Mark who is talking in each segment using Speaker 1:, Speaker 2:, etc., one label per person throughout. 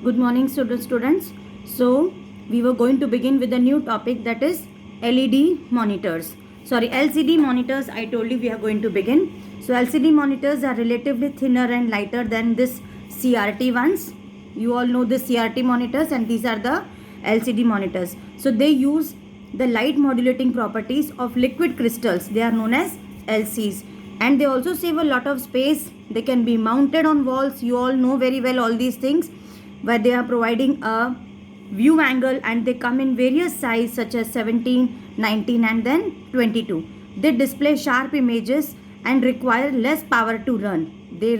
Speaker 1: Good morning, students. So we were going to begin with a new topic, that is LED monitors. Sorry, LCD monitors. I told you we are going to begin. So LCD monitors are relatively thinner and lighter than this CRT ones. You all know the CRT monitors, and these are the LCD monitors. So they use the light modulating properties of liquid crystals. They are known as LCs, and they also save a lot of space. They can be mounted on walls. You all know very well all these things, where they are providing a view angle, and they come in various size such as 17, 19 and then 22. They display sharp images and require less power to run. They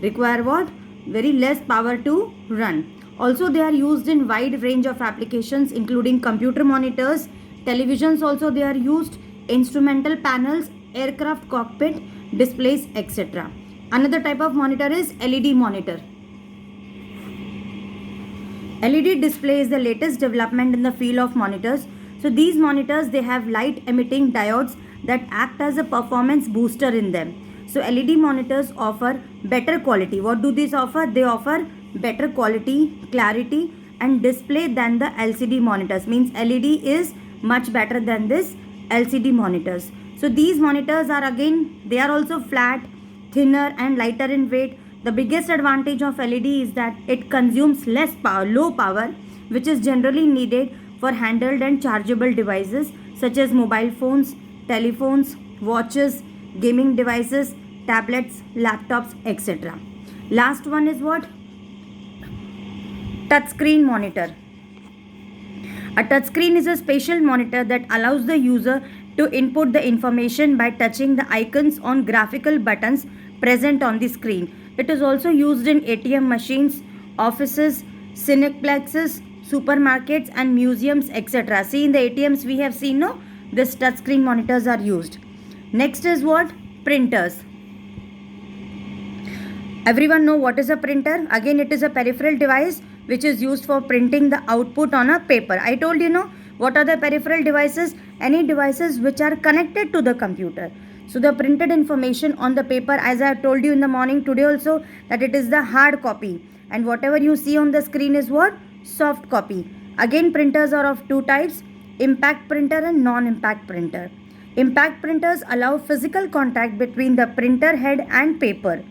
Speaker 1: require what? Very less power to run. Also, they are used in wide range of applications including computer monitors, televisions also they are used, instrumental panels, aircraft cockpit displays, etc. Another type of monitor is LED monitor. LED display is the latest development in the field of monitors. So these monitors, they have light emitting diodes that act as a performance booster in them. So LED monitors offer better quality. What do these offer? They offer better quality, clarity and display than the LCD monitors. Means LED is much better than this LCD monitors. So these monitors are again, they are also flat, thinner and lighter in weight. The biggest advantage of LED is that it consumes less power, low power, which is generally needed for handheld and chargeable devices such as mobile phones, telephones, watches, gaming devices, tablets, laptops, etc. Last one is what? Touchscreen monitor. A touchscreen is a special monitor that allows the user to input the information by touching the icons on graphical buttons present on the screen. It is also used in ATM machines, offices, cineplexes, supermarkets and museums, etc. See, in the ATMs we have seen, no, this touchscreen monitors are used. Next is what? Printers. Everyone know what is a printer? Again, it is a peripheral device which is used for printing the output on a paper. I told you, no, what are the peripheral devices? Any devices which are connected to the computer. So the printed information on the paper, as I have told you in the morning today also, that it is the hard copy, and whatever you see on the screen is what? Soft copy. Again, printers are of two types, impact printer and non-impact printer. Impact printers allow physical contact between the printer head and paper.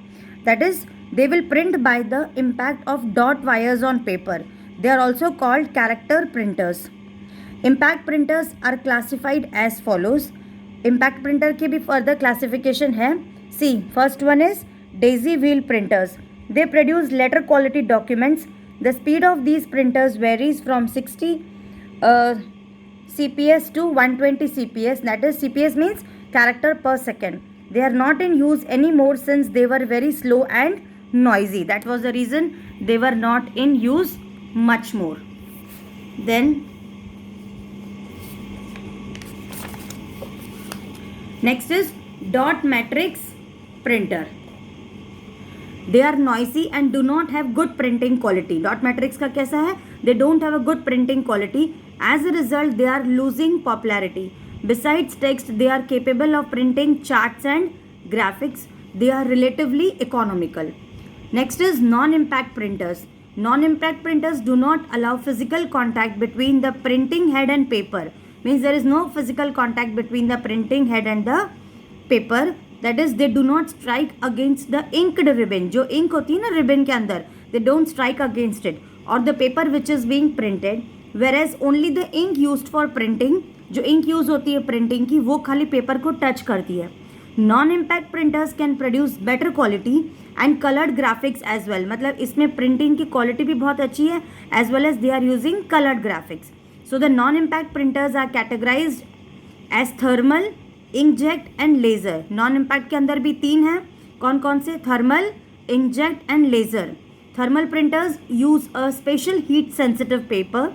Speaker 1: That is, they will print by the impact of dot wires on paper. They are also called character printers. Impact printers are classified as follows. Impact printer की भी further classification है. See, first one is daisy wheel printers. They produce letter quality documents. The speed of these printers varies from 60 CPS to 120 CPS. That is, CPS means character per second. They are not in use anymore since they were very slow and noisy. That was the reason they were not in use much more. Then next is dot matrix printer. They are noisy and do not have good printing quality. Dot matrix का कैसा है? They don't have a good printing quality. As a result, they are losing popularity. Besides text, they are capable of printing charts and graphics. They are relatively economical. Next is non-impact printers. Non-impact printers do not allow physical contact between the printing head and paper. Means there is no physical contact between the printing head and the paper. That is, they do not strike against the inked ribbon. जो ink होती है ना ribbon के अंदर, they don't strike against it or the paper which is being printed. Whereas only the ink used for printing, जो ink use होती है printing की, वो खाली paper को touch करती है. Non-impact printers can produce better quality and colored graphics as well. मतलब इसमें printing की quality भी बहुत अच्छी है, as well as they are using colored graphics. So the non-impact printers are categorized as thermal, inkjet and laser. Non-impact के अंदर भी तीन हैं. कौन कौन से? Thermal, inkjet and laser. Thermal printers use a special heat sensitive paper.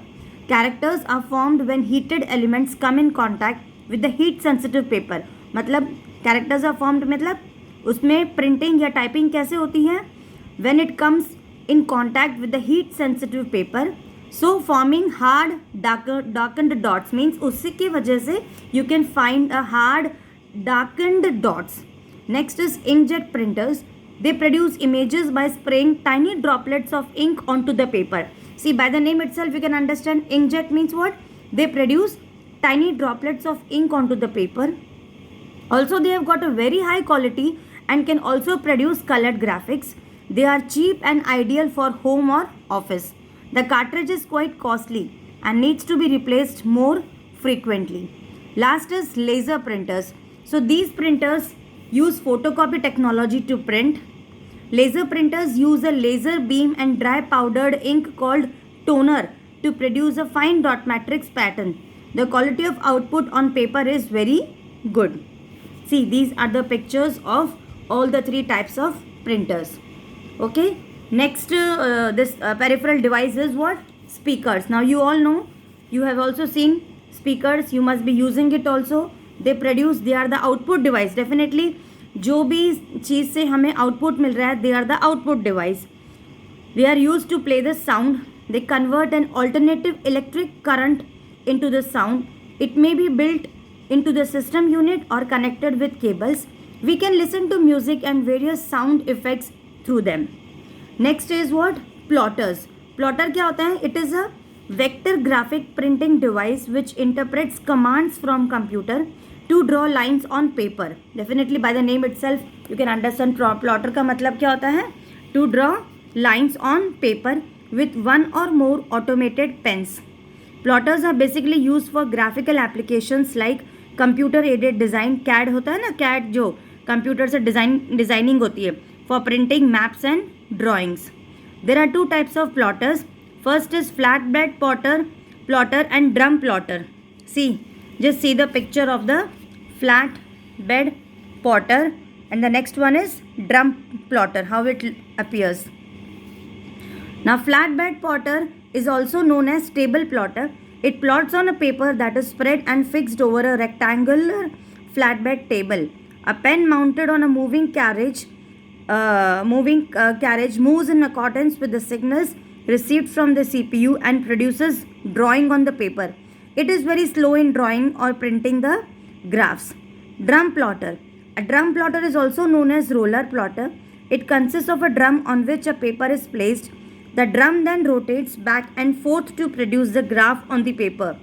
Speaker 1: Characters are formed when heated elements come in contact with the heat sensitive paper. मतलब characters are formed मतलब उसमें printing या typing कैसे होती है? When it comes in contact with the heat sensitive paper, so forming hard darkened dots. Means उससे की वजह से you can find a hard darkened dots. Next is inkjet printers. They produce images by spraying tiny droplets of ink onto the paper. See, by the name itself, you can understand inkjet means what? They produce tiny droplets of ink onto the paper. Also, they have got a very high quality and can also produce colored graphics. They are cheap and ideal for home or office. The cartridge is quite costly and needs to be replaced more frequently. Last is laser printers. So these printers use photocopy technology to print. Laser printers use a laser beam and dry powdered ink called toner to produce a fine dot matrix pattern. The quality of output on paper is very good. See, these are the pictures of all the three types of printers. Okay. Next, this peripheral device is what? Speakers. Now you all know, you have also seen speakers. You must be using it also. They are the output device. Definitely, जो भी चीज़ से हमें output मिल रहा है, they are the output device. They are used to play the sound. They convert an alternative electric current into the sound. It may be built into the system unit or connected with cables. We can listen to music and various sound effects through them. Next is what? Plotters. Plotter क्या होता है? It is a vector graphic printing device which interprets commands from computer to draw lines on paper. Definitely by the name itself you can understand plotter का मतलब क्या होता है? To draw lines on paper with one or more automated pens. Plotters are basically used for graphical applications like computer aided design. CAD होता है ना, CAD जो computer से डिजाइनिंग होती है, for printing maps and drawings. There are two types of plotters. First is flatbed plotter and drum plotter. Just see the picture of the flatbed plotter, and the next one is drum plotter, how it appears. Now flatbed plotter is also known as table plotter. It plots on a paper that is spread and fixed over a rectangular flatbed table. A pen mounted on a moving carriage moves in accordance with the signals received from the CPU and produces drawing on the paper. It is very slow in drawing or printing the graphs. Drum plotter. A drum plotter is also known as roller plotter. It consists of a drum on which a paper is placed. The drum then rotates back and forth to produce the graph on the paper.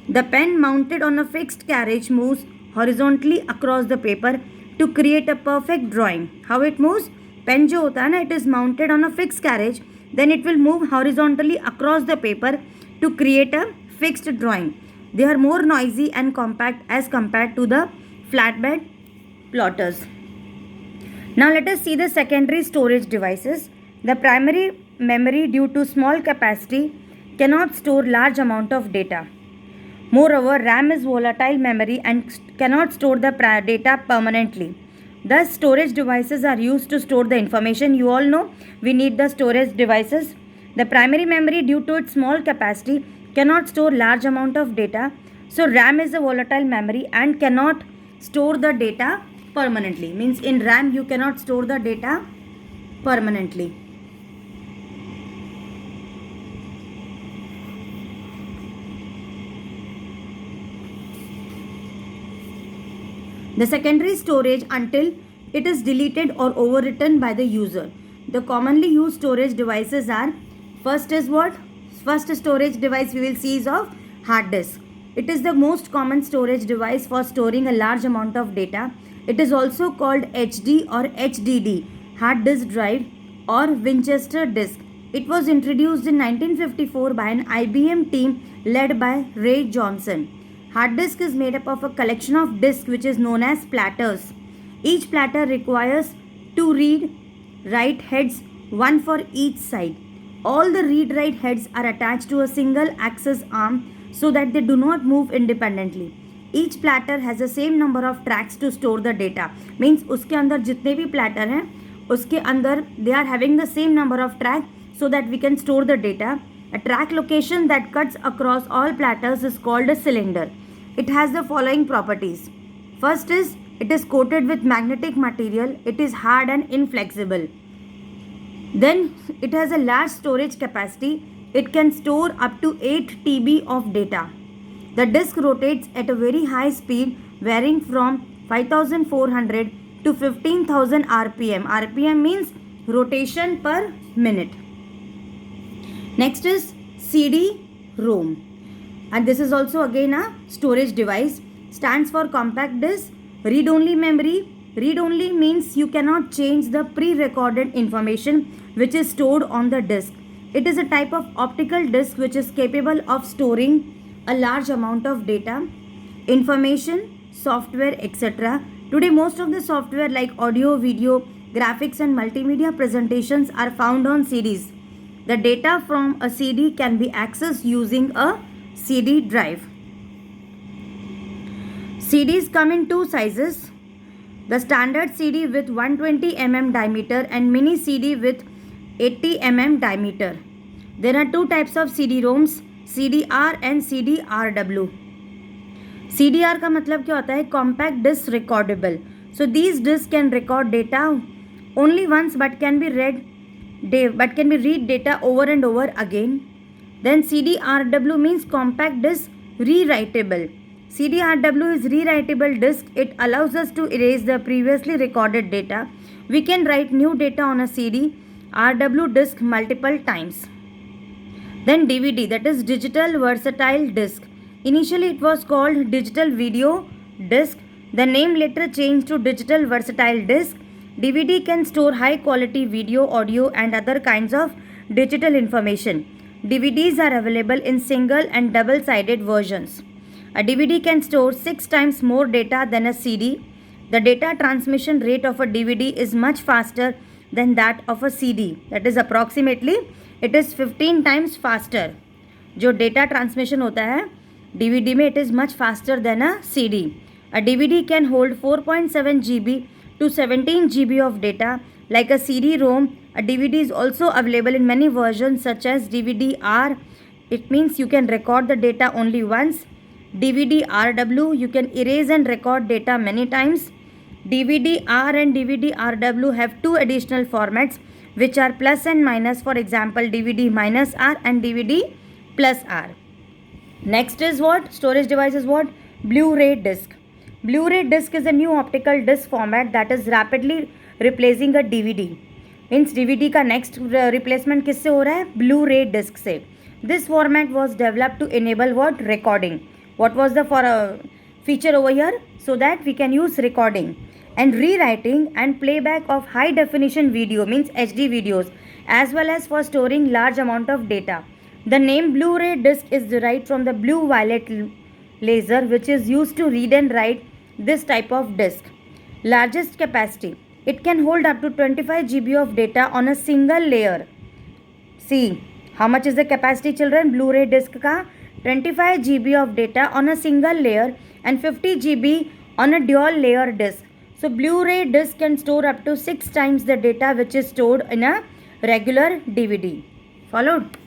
Speaker 1: The pen mounted on a fixed carriage moves horizontally across the paper to create a perfect drawing. How it moves? Pen जो होता है ना, it is mounted on a fixed carriage, then it will move horizontally across the paper to create a fixed drawing. They are more noisy and compact as compared to the flatbed plotters. Now let us see the secondary storage devices. The primary memory, due to small capacity, cannot store large amount of data. Moreover, RAM is volatile memory and cannot store the data permanently. Thus, storage devices are used to store the information. You all know we need the storage devices. The primary memory, due to its small capacity, cannot store large amount of data. So, RAM is a volatile memory and cannot store the data permanently. Means in RAM you cannot store the data permanently. The secondary storage until it is deleted or overwritten by the user. The commonly used storage devices are, first is what? First storage device we will see is of hard disk. It is the most common storage device for storing a large amount of data. It is also called HD or HDD, hard disk drive, or Winchester disk. It was introduced in 1954 by an IBM team led by Ray Johnson. Hard disk is made up of a collection of disks which is known as platters. Each platter requires two read-write heads, one for each side. All the read-write heads are attached to a single axis arm so that they do not move independently. Each platter has the same number of tracks to store the data. Means उसके अंदर जितने भी platter हैं उसके अंदर they are having the same number of tracks so that we can store the data. A track location that cuts across all platters is called a cylinder. It has the following properties. First is, it is coated with magnetic material. It is hard and inflexible. Then it has a large storage capacity. It can store up to 8 TB of data. The disk rotates at a very high speed, varying from 5400 to 15,000 RPM. RPM means rotation per minute. Next is CD-ROM, and this is also again a storage device. Stands for compact disc. Read-only memory. Read-only means you cannot change the pre-recorded information which is stored on the disk. It is a type of optical disc which is capable of storing a large amount of data, information, software, etc. Today most of the software like audio, video, graphics and multimedia presentations are found on CDs. The data from a CD can be accessed using a CD drive. CDs come in two sizes. The standard CD with 120 mm diameter and mini CD with 80 mm diameter. There are two types of CD-ROMs, CDR and CDRW. CDR का मतलब क्या होता है? Compact Disc Recordable. So these discs can record data only once but can be read data over and over again. Then CDRW means Compact Disc Rewritable. CDRW is rewritable disk. It allows us to erase the previously recorded data. We can write new data on a CD-RW disk multiple times. Then DVD, that is Digital Versatile Disc. Initially it was called Digital Video Disc. The name later changed to Digital Versatile Disc. DVD can store high quality video, audio and other kinds of digital information. DVDs are available in single and double-sided versions. A DVD can store 6 times more data than a CD. The data transmission rate of a DVD is much faster than that of a CD. That is approximately it is 15 times faster. जो data transmission होता है DVD में it is much faster than a CD. A DVD can hold 4.7 GB to 17 GB of data. Like a CD-ROM, a DVD is also available in many versions such as DVD-R. It means you can record the data only once. DVD-RW, you can erase and record data many times. DVD-R and DVD-RW have two additional formats which are plus and minus. For example, DVD-R and DVD+R. Next is what? Storage device is what? Blu-ray disc. Blu-ray disc is a new optical disc format that is rapidly replacing a DVD. Means DVD का next replacement किससे हो रहा है? Blu-ray disc से. This format was developed to enable what? Recording. What was the feature over here? So that we can use recording and rewriting and playback of high definition video, means HD videos, as well as for storing large amount of data. The name Blu-ray disc is derived from the blue violet laser which is used to read and write this type of disc. Largest capacity. It can hold up to 25 GB of data on a single layer. See, how much is the capacity, children? Blu-ray disc का 25 GB of data on a single layer and 50 GB on a dual layer disc. So Blu-ray disc can store up to 6 times the data which is stored in a regular DVD. Followed?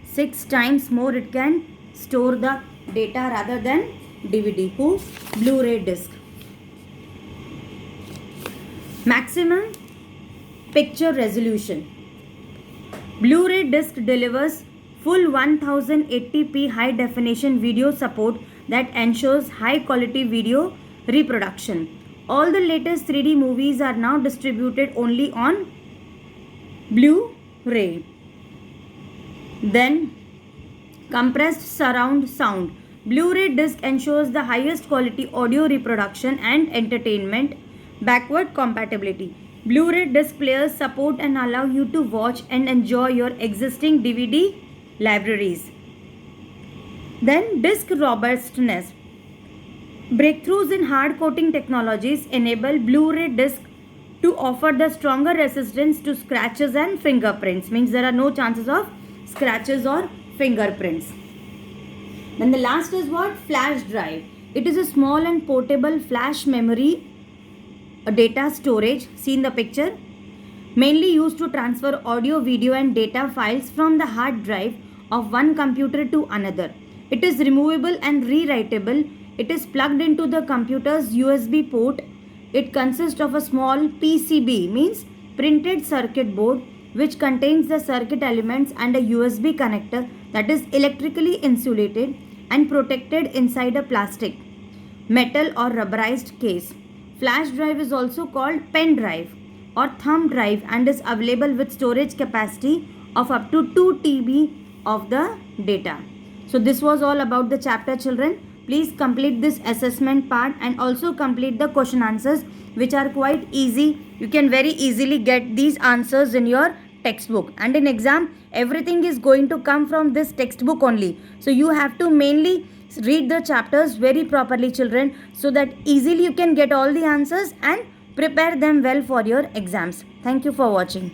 Speaker 1: 6 times more it can store the data rather than DVD. Who? Blu-ray disc. Maximum picture resolution. Blu-ray disc delivers full 1080p high definition video support that ensures high quality video reproduction. All the latest 3D movies are now distributed only on Blu-ray. Then compressed surround sound. Blu-ray disc ensures the highest quality audio reproduction and entertainment. Backward compatibility. Blu-ray disc players support and allow you to watch and enjoy your existing DVD libraries. Then disc robustness. Breakthroughs in hard coating technologies enable Blu-ray disc to offer the stronger resistance to scratches and fingerprints. Means there are no chances of scratches or fingerprints. Then the last is what? Flash drive. It is a small and portable flash memory data storage. See in the picture. Mainly used to transfer audio, video and data files from the hard drive of one computer to another. It is removable and rewritable. It is plugged into the computer's USB port. It consists of a small PCB, means printed circuit board, which contains the circuit elements and a USB connector that is electrically insulated and protected inside a plastic, metal or rubberized case. Flash drive is also called pen drive or thumb drive and is available with storage capacity of up to 2 TB of the data. So this was all about the chapter, children. Please complete this assessment part and also complete the question answers, which are quite easy. You can very easily get these answers in your textbook, and in exam everything is going to come from this textbook only. So you have to mainly read the chapters very properly, children, so that easily you can get all the answers and prepare them well for your exams. Thank you for watching.